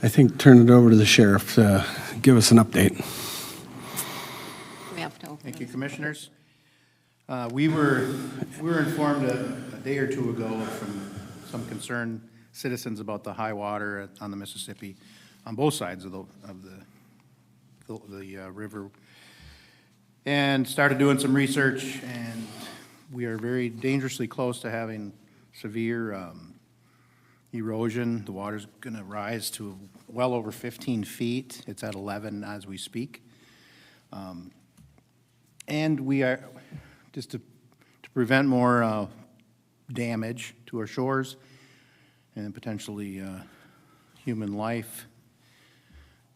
I think turn it over to the sheriff to give us an update. We have to open Thank you, it. Commissioners. We were informed a day or two ago from some concerned citizens about the high water on the Mississippi on both sides of the river, and started doing some research, and we are very dangerously close to having severe erosion. The water's going to rise to well over 15 feet. It's at 11 as we speak. And we are, just to prevent more damage to our shores and potentially human life,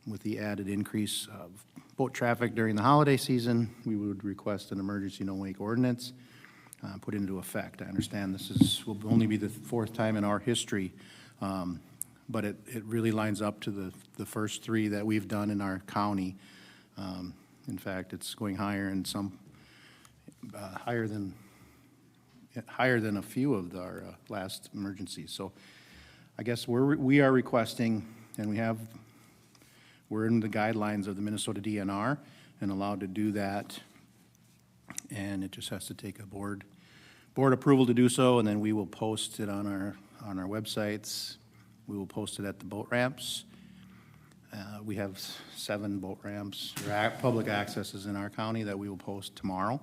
with the added increase of boat traffic during the holiday season, we would request an emergency no-wake ordinance put into effect. I understand this will only be the fourth time in our history, but it really lines up to the first three that we've done in our county. In fact, it's going higher in some, higher than a few of our last emergencies. So I guess we are requesting, and we're in the guidelines of the Minnesota DNR and allowed to do that. And it just has to take a board approval to do so, and then we will post it on our websites. We will post it at the boat ramps. We have 7 boat ramps, or public accesses in our county that we will post tomorrow.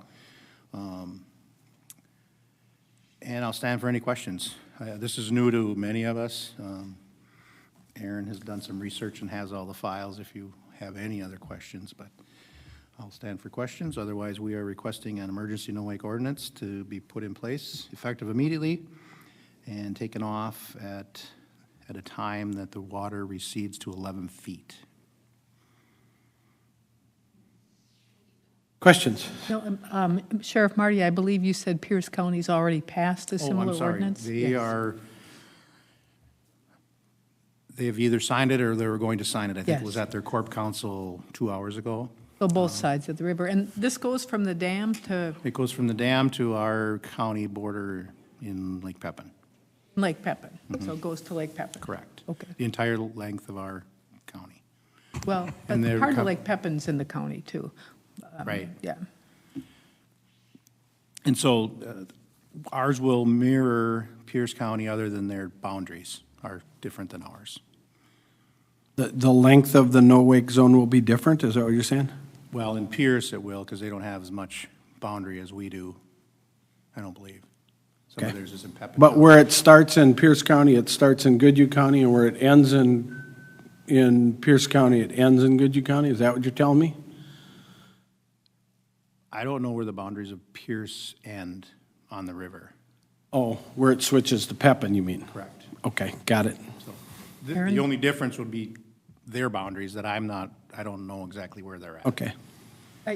And I'll stand for any questions. This is new to many of us. Aaron has done some research and has all the files if you have any other questions, but I'll stand for questions. Otherwise, we are requesting an emergency no-wake ordinance to be put in place, effective immediately, and taken off at a time that the water recedes to 11 feet. Questions? No, Sheriff Marty, I believe you said Pierce County's already passed a similar I'm sorry. ordinance? They have either signed it or they were going to sign it. I think it was Yes. at their corp council 2 hours ago. So both sides of the river. And this goes from the dam to It goes from the dam to our county border in Lake Pepin. Lake Pepin? So it goes to Lake Pepin? Correct. Okay. The entire length of our county. Well, but And they're part of com- Lake Pepin's in the county, too. Right. Yeah. And so ours will mirror Pierce County, other than their boundaries are different than ours. The length of the no-wake zone will be different, is that what you're saying? Well, in Pierce it will, because they don't have as much boundary as we do, I don't believe. Some of Okay. theirs is in Pepin. But where it starts in Pierce County, it starts in Goodhue County, and where it ends in Pierce County, it ends in Goodhue County? Is that what you're telling me? I don't know where the boundaries of Pierce end on the river. Oh, where it switches to Pepin, you mean? Correct. Okay, got it. So the Aaron? only difference would be their boundaries that I don't know exactly where they're at. Okay. I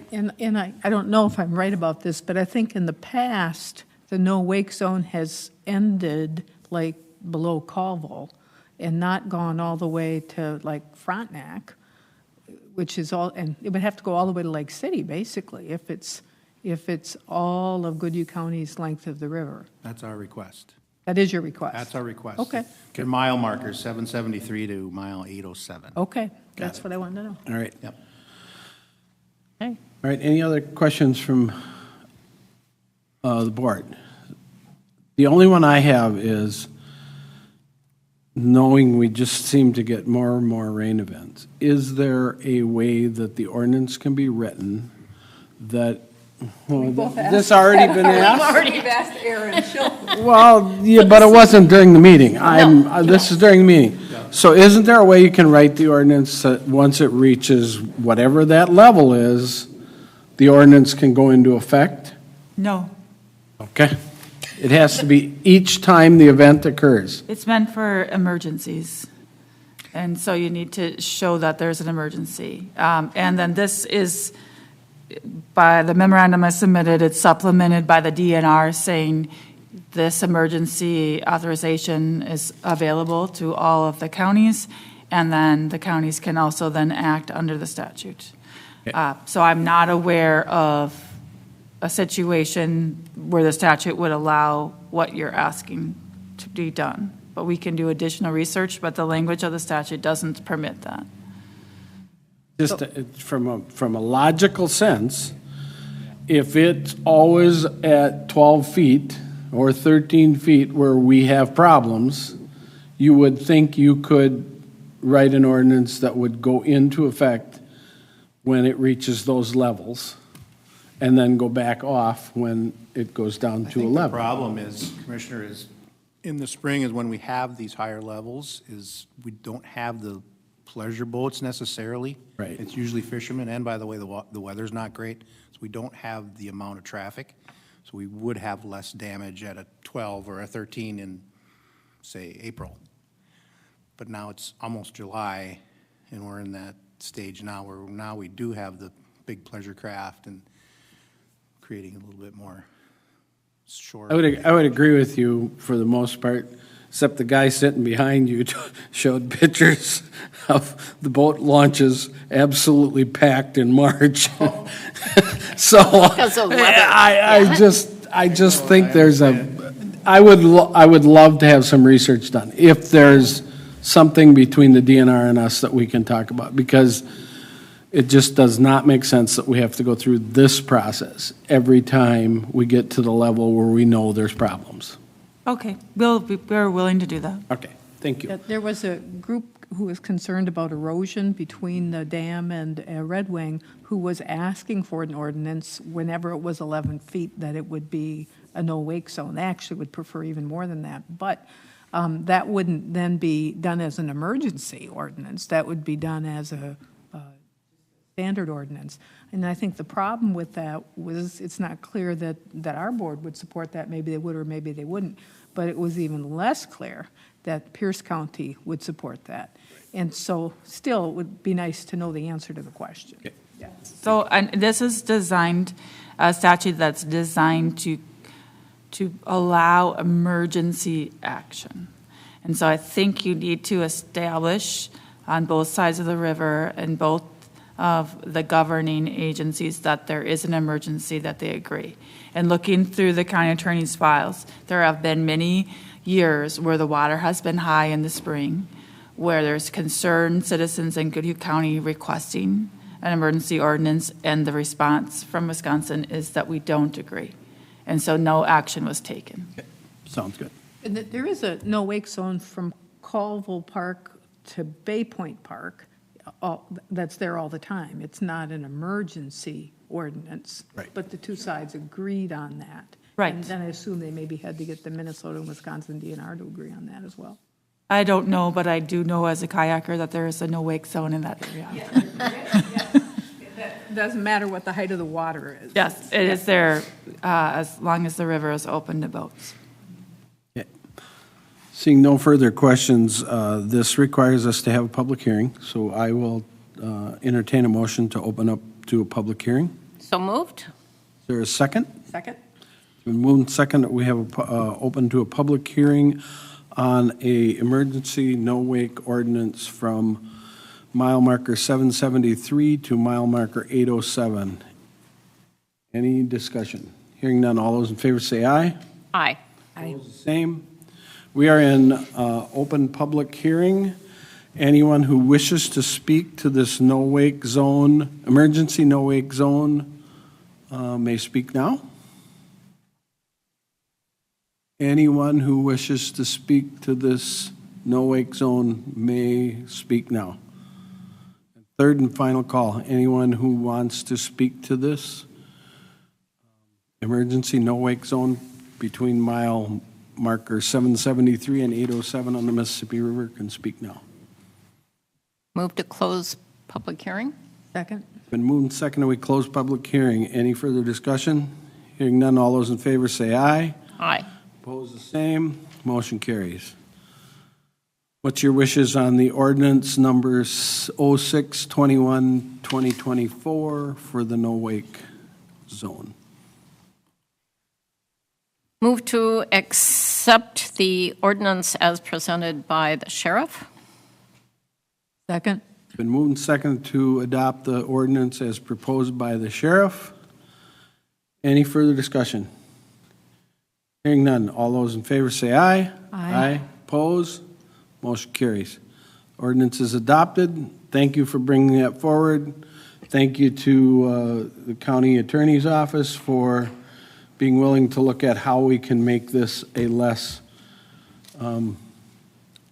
don't know if I'm right about this, but I think in the past, the no-wake zone has ended like below Colville and not gone all the way to like Frontenac, which is all, and it would have to go all the way to Lake City, basically, if it's all of Goodhue County's length of the river. That's our request. That is your request? That's our request. Okay. Their mile markers, 773 to mile 807. Okay, that's what I wanted to know. All right. Yep. Okay. All right, any other questions from the board? The only one I have is, knowing we just seem to get more and more rain events, is there a way that the ordinance can be written that, well, this already been asked? Already asked Aaron, Well, yeah, but it wasn't during the meeting. This is during the meeting. So isn't there a way you can write the ordinance that once it reaches whatever that level is, the ordinance can go into effect? No, Okay. It has to be each time the event occurs. it's meant for emergencies. And so you need to show that there's an emergency. And then this is, by the memorandum I submitted, it's supplemented by the DNR saying this emergency authorization is available to all of the counties, and then the counties can also then act under the statute. So I'm not aware of a situation where the statute would allow what you're asking to be done. but we can do additional research, but the language of the statute doesn't permit that. Just from a logical sense, if it's always at 12 feet or 13 feet where we have problems, you would think you could write an ordinance that would go into effect when it reaches those levels, and then go back off when it goes down I to think 11. the problem is, Commissioner, is in the spring is when we have these higher levels, is we don't have the pleasure boats necessarily. Right. It's usually fishermen, and by the way, the weather's not great, so we don't have the amount of traffic. So we would have less damage at a 12 or a 13 in, say, April. But now it's almost July, and we're in that stage now where now we do have the big pleasure craft and creating a little bit more shore. I would agree with you for the most part, except the guy sitting behind you showed pictures of the boat launches absolutely packed in March. So Because of weather. I just think there's I would love to have some research done, if there's something between the DNR and us that we can talk about, because it just does not make sense that we have to go through this process every time we get to the level where we know there's problems. Okay, we're willing to do that. Okay, thank you. There was a group who was concerned about erosion between the dam and Red Wing, who was asking for an ordinance whenever it was 11 feet, that it would be a no-wake zone. They actually would prefer even more than that. But that wouldn't then be done as an emergency ordinance. That would be done as a standard ordinance. And I think the problem with that was it's not clear that our board would support that. Maybe they would or maybe they wouldn't. But it was even less clear that Pierce County would support that. And so still, it would be nice to know the answer to the question. Okay. Yeah. So, and this is designed, a statute that's designed to allow emergency action. And so I think you need to establish on both sides of the river and both of the governing agencies that there is an emergency, that they agree. And looking through the county attorney's files, there have been many years where the water has been high in the spring, where there's concerned citizens in Goodhue County requesting an emergency ordinance, and the response from Wisconsin is that we don't agree. And so no action was taken. Sounds good. And there is a no-wake zone from Colville Park to Bay Point Park. That's there all the time. It's not an emergency ordinance. Right. But the two sides agreed on that. Right. And then I assume they maybe had to get the Minnesota and Wisconsin DNR to agree on that as well. I don't know, but I do know as a kayaker that there is a no-wake zone in that area. It doesn't matter what the height of the water is. Yes, it is there as long as the river is open to boats. Okay. Seeing no further questions, this requires us to have a public hearing, so I will entertain a motion to open up to a public hearing. So moved? Is there a second? Second? It's been moved and second that we have open to a public hearing on a emergency no-wake ordinance from mile marker 773 to mile marker 807. Any discussion? Hearing none, all those in favor say aye. Aye. Opposed, the same. We are in open public hearing. Anyone who wishes to speak to this no-wake zone, emergency no-wake zone, may speak now. Anyone who wishes to speak to this no-wake zone may speak now. Third and final call, anyone who wants to speak to this emergency no-wake zone between mile marker 773 and 807 on the Mississippi River can speak now. Move to close public hearing? Second? Been moved and seconded, we close public hearing. Any further discussion? Hearing none, all those in favor say aye. Aye. Opposed, the same. Motion carries. What's your wishes on the ordinance number 06-21-2024 for the no-wake zone? Move to accept the ordinance as presented by the sheriff? Second? Been moved and seconded to adopt the ordinance as proposed by the sheriff. Any further discussion? Hearing none. All those in favor say aye. Aye. Opposed? Motion carries. Ordinance is adopted. Thank you for bringing that forward. Thank you to the county attorney's office for being willing to look at how we can make this a less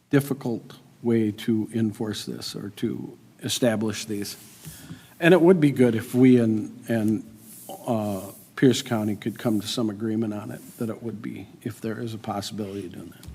difficult way to enforce this or to establish these. And it would be good if we and Pierce County could come to some agreement on it, that it would be, if there is a possibility of doing that.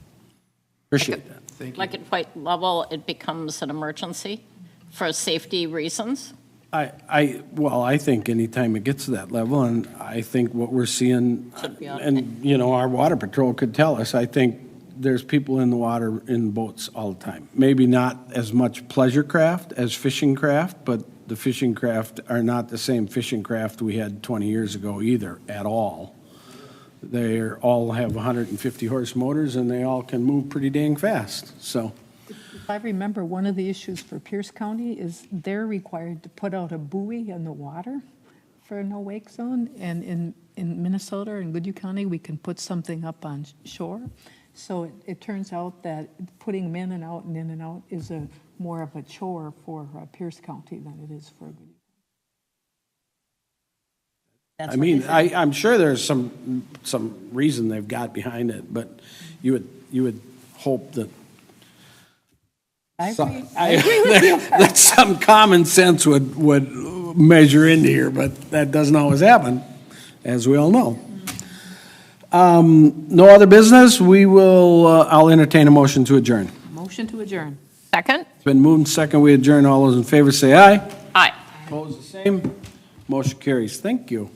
Appreciate that. Thank you. Like at what level it becomes an emergency for safety reasons? Well, I think anytime it gets to that level, and I think what we're seeing, Should be on- and, you know, our water patrol could tell us, I think there's people in the water in boats all the time. Maybe not as much pleasure craft as fishing craft, but the fishing craft are not the same fishing craft we had 20 years ago either, at all. They all have 150 horse motors, and they all can move pretty dang fast, so. If I remember, one of the issues for Pierce County is they're required to put out a buoy in the water for a no-wake zone. And in Minnesota and Goodhue County, we can put something up on shore. So it turns out that putting them in and out is more of a chore for Pierce County than it is for Goodhue. I mean, I'm sure there's some reason they've got behind it, but you would hope that I some- agree. I agree with you. that some common sense would measure into here, but that doesn't always happen, as we all know. No other business. I'll entertain a motion to adjourn. Motion to adjourn. Second? It's been moved and second. We adjourn. All those in favor say aye. Aye. Opposed, the same. Motion carries. Thank you.